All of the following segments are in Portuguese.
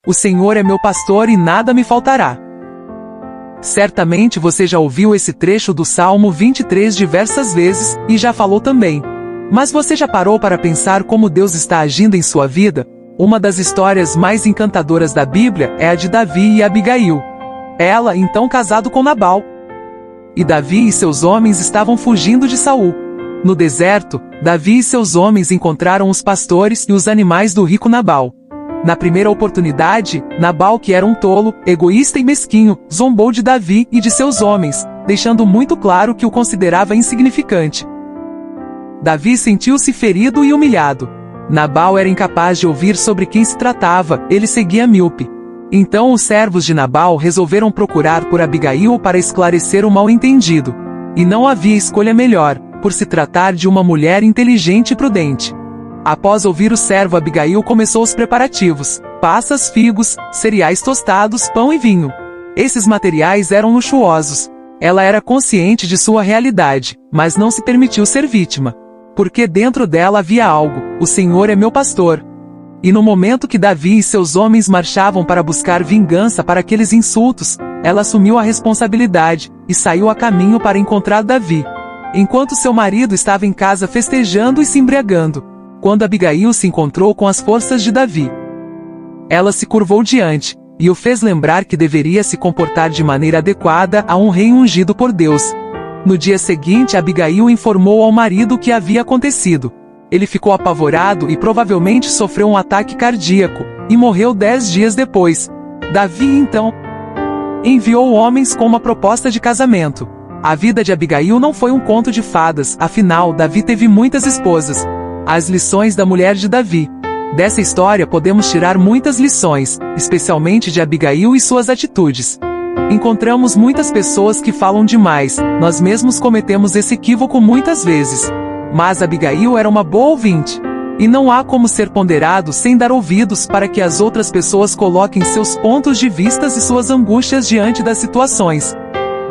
O Senhor é meu pastor e nada me faltará. Certamente você já ouviu esse trecho do Salmo 23 diversas vezes, e já falou também. Mas você já parou para pensar como Deus está agindo em sua vida? Uma das histórias mais encantadoras da Bíblia é a de Davi e Abigail. Ela, então casado com Nabal. E Davi e seus homens estavam fugindo de Saul. No deserto, Davi e seus homens encontraram os pastores e os animais do rico Nabal. Na primeira oportunidade, Nabal, que era um tolo, egoísta e mesquinho, zombou de Davi e de seus homens, deixando muito claro que o considerava insignificante. Davi sentiu-se ferido e humilhado. Nabal era incapaz de ouvir sobre quem se tratava, ele seguia míope. Então os servos de Nabal resolveram procurar por Abigail para esclarecer o mal-entendido. E não havia escolha melhor, por se tratar de uma mulher inteligente e prudente. Após ouvir o servo, Abigail começou os preparativos: passas, figos, cereais tostados, pão e vinho. Esses materiais eram luxuosos. Ela era consciente de sua realidade, mas não se permitiu ser vítima. Porque dentro dela havia algo: o Senhor é meu pastor. E no momento que Davi e seus homens marchavam para buscar vingança para aqueles insultos, ela assumiu a responsabilidade e saiu a caminho para encontrar Davi. Enquanto seu marido estava em casa festejando e se embriagando, quando Abigail se encontrou com as forças de Davi, ela se curvou diante, e o fez lembrar que deveria se comportar de maneira adequada a um rei ungido por Deus. No dia seguinte, Abigail informou ao marido o que havia acontecido. Ele ficou apavorado e provavelmente sofreu um ataque cardíaco, e morreu 10 dias depois. Davi, então, enviou homens com uma proposta de casamento. A vida de Abigail não foi um conto de fadas, afinal, Davi teve muitas esposas. As lições da mulher de Davi. Dessa história podemos tirar muitas lições, especialmente de Abigail e suas atitudes. Encontramos muitas pessoas que falam demais, nós mesmos cometemos esse equívoco muitas vezes. Mas Abigail era uma boa ouvinte. E não há como ser ponderado sem dar ouvidos para que as outras pessoas coloquem seus pontos de vista e suas angústias diante das situações.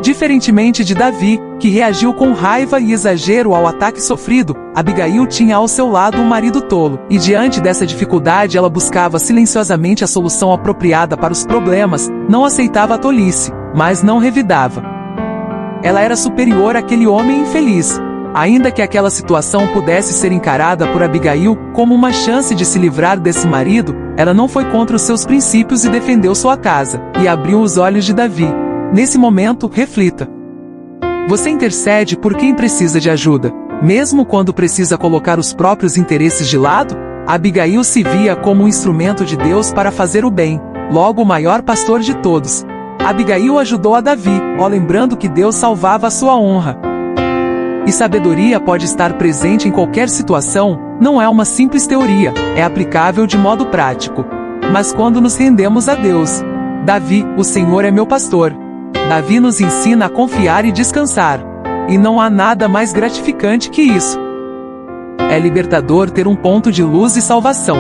Diferentemente de Davi, que reagiu com raiva e exagero ao ataque sofrido, Abigail tinha ao seu lado um marido tolo, e diante dessa dificuldade ela buscava silenciosamente a solução apropriada para os problemas, não aceitava a tolice, mas não revidava. Ela era superior àquele homem infeliz. Ainda que aquela situação pudesse ser encarada por Abigail como uma chance de se livrar desse marido, ela não foi contra os seus princípios e defendeu sua casa, e abriu os olhos de Davi. Nesse momento, reflita. Você intercede por quem precisa de ajuda, mesmo quando precisa colocar os próprios interesses de lado? Abigail se via como um instrumento de Deus para fazer o bem, logo o maior pastor de todos. Abigail ajudou a Davi, lembrando que Deus salvava a sua honra. E sabedoria pode estar presente em qualquer situação, não é uma simples teoria, é aplicável de modo prático. Mas quando nos rendemos a Deus, Davi, o Senhor é meu pastor. Davi nos ensina a confiar e descansar. E não há nada mais gratificante que isso. É libertador ter um ponto de luz e salvação.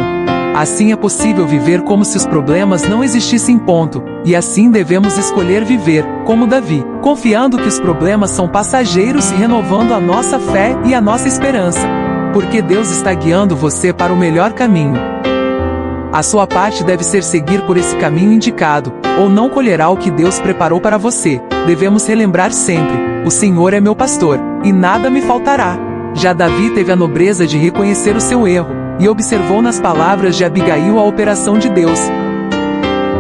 Assim é possível viver como se os problemas não existissem, ponto. E assim devemos escolher viver, como Davi, confiando que os problemas são passageiros e renovando a nossa fé e a nossa esperança. Porque Deus está guiando você para o melhor caminho. A sua parte deve ser seguir por esse caminho indicado, ou não colherá o que Deus preparou para você. Devemos relembrar sempre: o Senhor é meu pastor, e nada me faltará. Já Davi teve a nobreza de reconhecer o seu erro, e observou nas palavras de Abigail a operação de Deus.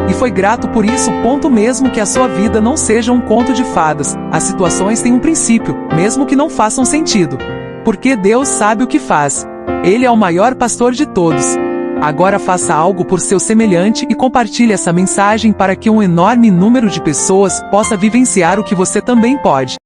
E foi grato por isso, mesmo que a sua vida não seja um conto de fadas, as situações têm um princípio, mesmo que não façam sentido. Porque Deus sabe o que faz. Ele é o maior pastor de todos. Agora faça algo por seu semelhante e compartilhe essa mensagem para que um enorme número de pessoas possa vivenciar o que você também pode.